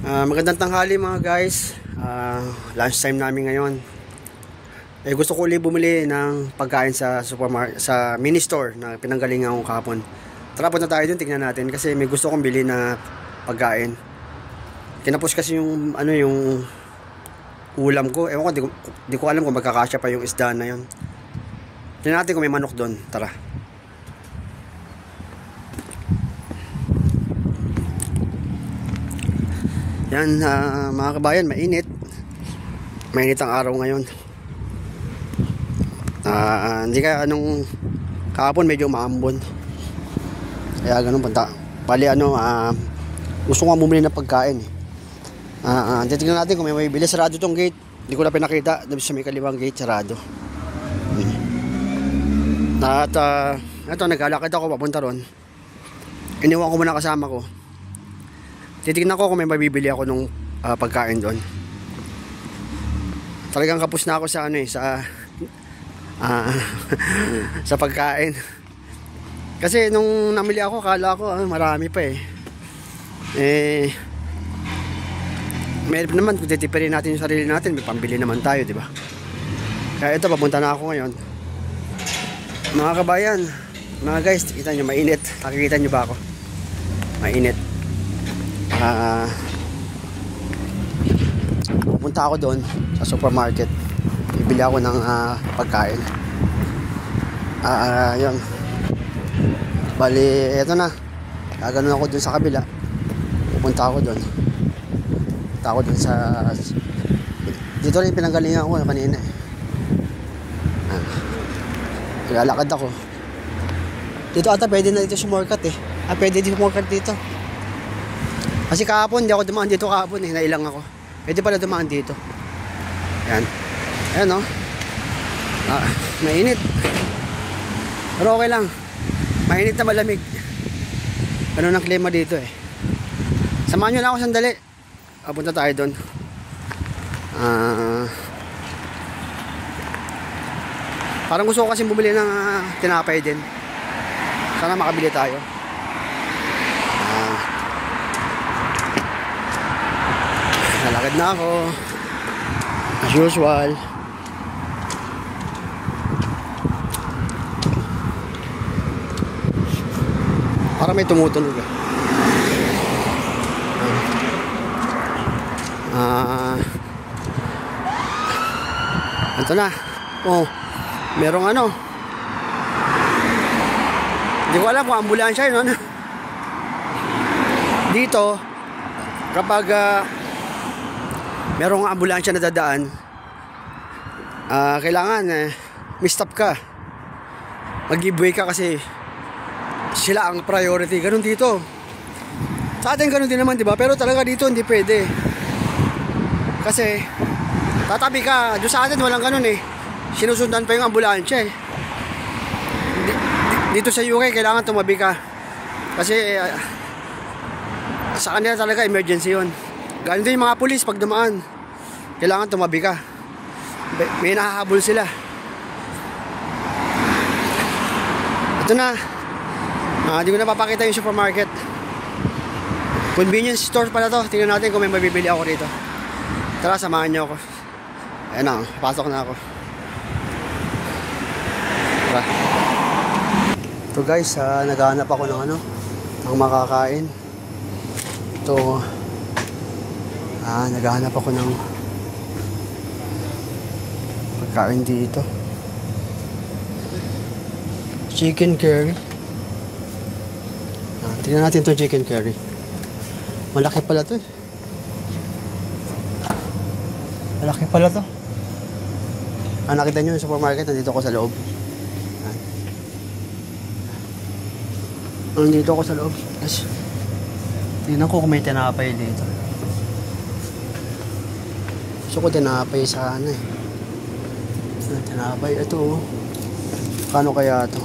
Magandang tanghali mga guys. Lunch time namin ngayon. Gusto ko ulit bumili ng pagkain sa supermarket, sa mini store na pinanggalingan ko kahapon. Tara, punta tayo dun, tingnan natin kasi may gusto kong bili na pagkain. Kinapos kasi yung yung ulam ko. Ewan ko, di ko alam kung magkakasya pa yung isda na yun. Tingnan natin kung may manok doon. Tara. Yan, mga kabayan, mainit. Mainit ang araw ngayon. Hindi kaya kahapon medyo maambon. Kaya ganun punta. Bali gusto ko bumili ng pagkain. Titignan natin kung may mabibili. Sarado tong gate. Hindi ko na pinakita. Dahil sa may kaliwang gate, sarado. At ito, naglalakad ako papunta ron. Iniwan ko muna kasama ko. Titignan ko kung may mabibili ako nung pagkain doon. Talagang kapos na ako sa sa pagkain. Kasi nung namili ako, akala ko marami pa may naman kung titipirin natin yung sarili natin, may pambili naman tayo, di ba? Kaya ito, papunta na ako ngayon. Mga kabayan, mga guys, kita nyo, mainit. Nakikita nyo ba ako? Mainit. Pupunta ako doon sa supermarket. Bibili ako ng pagkain. Yun. Bali, eto na. Gaganon ako doon sa kabila. Pupunta ako doon. Pupunta ako doon sa dito rin pinanggalingan ko na kanina. Lalakad ako. Dito ata pwede na dito sumorkat pwede dito sumorkat dito. Kasi kahapon, hindi ako dumaan dito kahapon nailang ako. Pwede pala dumaan dito. Yan. Ayan mainit. Pero okay lang. Mainit na malamig. Ganun ang klima dito Samahan nyo na ako sandali. Punta tayo doon. Parang gusto ko kasi bumili ng tinapay din. Sana makabili tayo. Nalakad na ako as usual. Parang may tumutunog ito na. Merong hindi ko alam kung ambulansya yun dito kapag merong ambulansya na dadaan, kailangan may stop ka, mag-giveaway ka kasi sila ang priority. Ganun dito sa atin, ganun din naman, diba? Pero talaga dito hindi pwede kasi tatabi ka. Doon sa atin walang ganun sinusundan pa yung ambulansya Dito sa UK kailangan tumabi ka kasi sa kanila talaga emergency yun. Ganun din yung mga pulis pag dumaan, kailangan tumabi ka. May nahahabol sila. Ito na. Hindi ko na papakita yung supermarket. Convenience store pala to. Tingnan natin kung may mabibili ako rito. Tara, samahan nyo ako. Ayan na, pasok na ako. Tara. Ito guys, naghahanap ako ng ng makakain. Ito, naghahanap ako ng pagkain dito. Chicken curry. Tingnan natin itong chicken curry. Malaki pala to Malaki pala to. Nakita nyo yung supermarket, nandito ako sa loob. Nandito ako sa loob. Yes. Tingnan ko kung may tinapay dito. Gusto ko tinapay sana tinapay. Ito Kano kaya ito?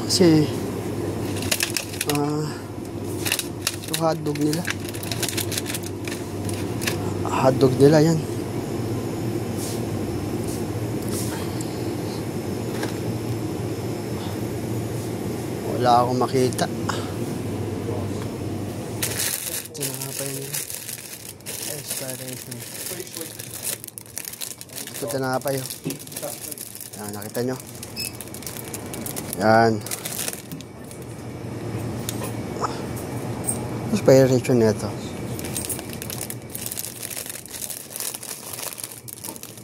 Kasi ito hotdog nila. Hotdog nila yan. Wala akong makita. Tinapay niya. Expiration. Ito tinapay. Yan, nakita nyo. Yan. Expiration nito.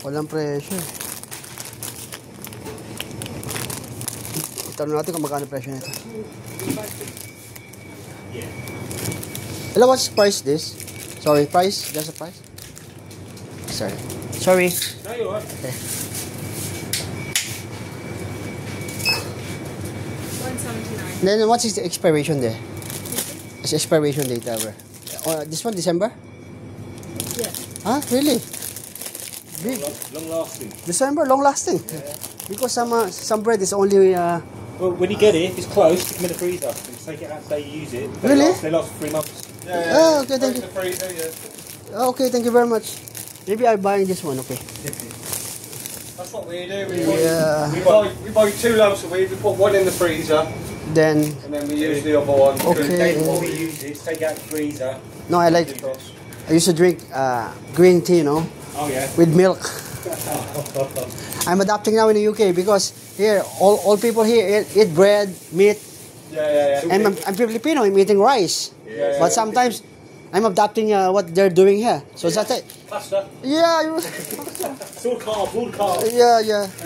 Walang presyo. Itanong natin kung magkano presyo nito. Hello, what's the price this? Sorry, price? Just a price? Sorry. Sorry. No, you're right. Okay. 179. Then what is the expiration there? It's expiration date ever. This one, December? Yeah. Huh? Really? Big. Long lasting. December, long lasting. Yeah. Because some bread is only. Well, when you get it, if it's close, stick them in the freezer. And take it out and you use it. Really? They last 3 months. Yeah. Oh, okay, thank you. The freezer, yeah. Okay, thank you very much. Maybe I'm buying this one. Okay. That's what we do. We buy 2 loaves a week. We put one in the freezer, Then. and then we use the other one. Okay. Before we use it, take it out the freezer. No, I like. I used to drink green tea, you know, Oh yeah. with milk. I'm adapting now in the UK because here all people here eat bread, meat, Yeah. and I'm Filipino. I'm eating rice, but sometimes I'm adapting what they're doing here. So is that it? Pasta. Yeah, It's all carbs, all carbs. yeah.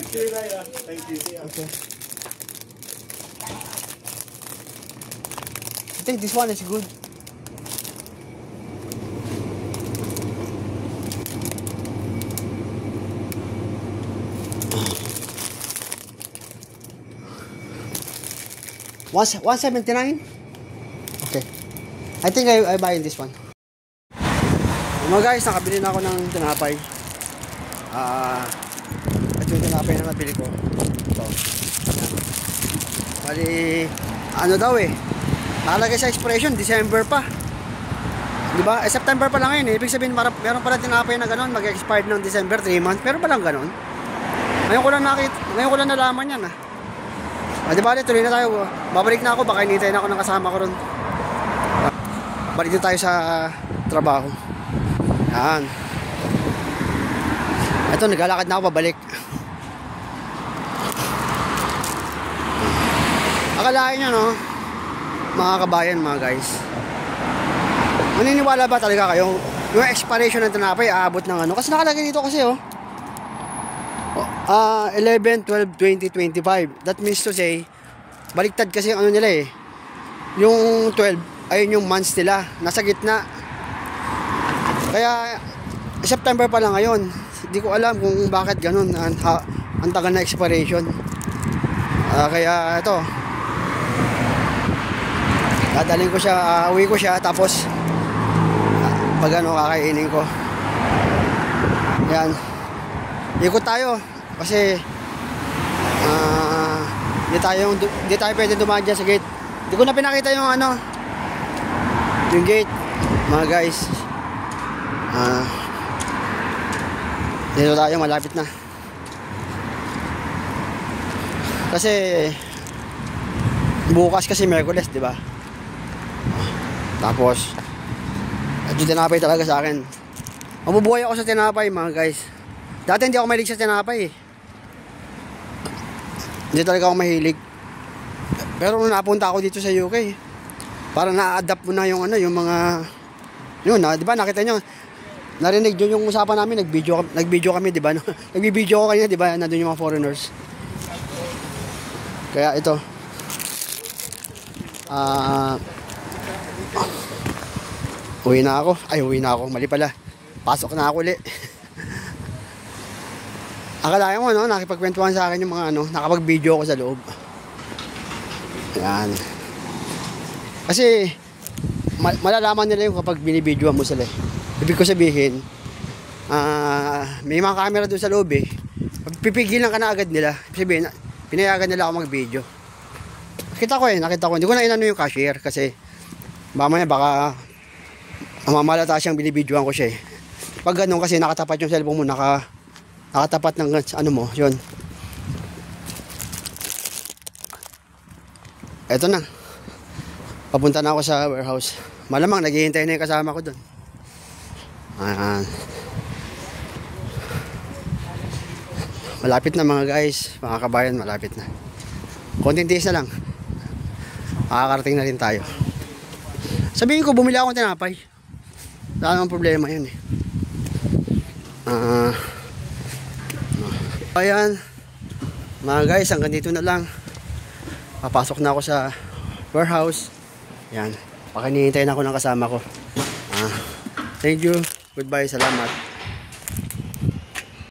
See you later. Thank you. See ya. Okay. I think this one is good. $179? Okay. I think I buy this one. Mga guys, nakabili na ako ng tinapay. Ito yung tinapay na nabili ko. Ito. Bali, ano daw eh. Nakalagay sa expiration, December pa. Diba? September pa lang ngayon eh. Ibig sabihin, meron pala tinapay na gano'n. Mag-expired ng December, 3 months. Meron pa lang gano'n. Ngayon ko lang nalaman yan ah. Di ba, tuloy na tayo. Babalik na ako, baka hinihintay na ako ng kasama ko ron. Balik na tayo sa trabaho. Yan. Ito, naglalakad na ako pabalik. Akalain nyo, no? Mga kabayan, mga guys. Maniniwala ba talaga kayo? Yung expiration ng tinapay, aabot ng ano? Kasi nakalagay dito kasi, oh. 11, 12, 20, 25. That means to say, baliktad kasi yung ano nila eh. Yung 12, ayun yung months nila. Nasa gitna. Kaya, September pa lang ngayon. Hindi ko alam kung bakit ganun. Ang tagal na expiration. Kaya, ito. Dadalhin ko siya, uwi ko siya, tapos, pag ano, kakainin ko. Yan. Ikot tayo. Kasi hindi tayo pwede dumaan dyan sa gate. Hindi ko na pinakita yung ano, yung gate, mga guys. Dito tayo, malapit na. Kasi bukas kasi Miyerkules, di ba? Tapos ito tinapay talaga sa akin. Mabubuhay ako sa tinapay, mga guys. Dati hindi ako mahilig sa tinapay eh. Hindi talaga ako mahilig. Pero nung napunta ako dito sa UK, para na-adapt mo na yung ano, yung mga yun, di ba? Nakita nyo, narinig yun yung usapan namin, nag-video kami, di ba? Nag-video ko kanina, di ba? Nandun yung mga foreigners. Kaya ito. Uwi na ako. Ay, uwi na ako. Mali pala. Pasok na ako ulit. Akalain mo, no? Nakipagkwentuhan sa akin yung mga ano, nakapag-video ako sa loob. Yan. Kasi, malalaman nila yung kapag binibidyoan mo sila. Ibig ko sabihin, may mga camera doon sa loob eh. Pipigilan ka na agad nila. Sabihin, pinayagan nila ako mag-video. Nakita ko. Hindi ko na inano yung cashier kasi mamaya baka mamalata siyang binibidyoan ko siya eh. Pag ganun kasi nakatapat yung cellphone mo, nakatapat ng ano mo, yun. Eto na. Papunta na ako sa warehouse. Malamang naghihintay na yung kasama ko doon. Ayan. Malapit na mga guys, mga kabayan, malapit na. Konting tiis na lang. Makakarating na rin tayo. Sabihin ko, bumili akong tinapay. Wala namang problema yun eh. Ayan. Mga guys, hanggang dito na lang. Papasok na ako sa warehouse. Yan. Pakinihintay na ako ng kasama ko. Thank you. Goodbye. Salamat.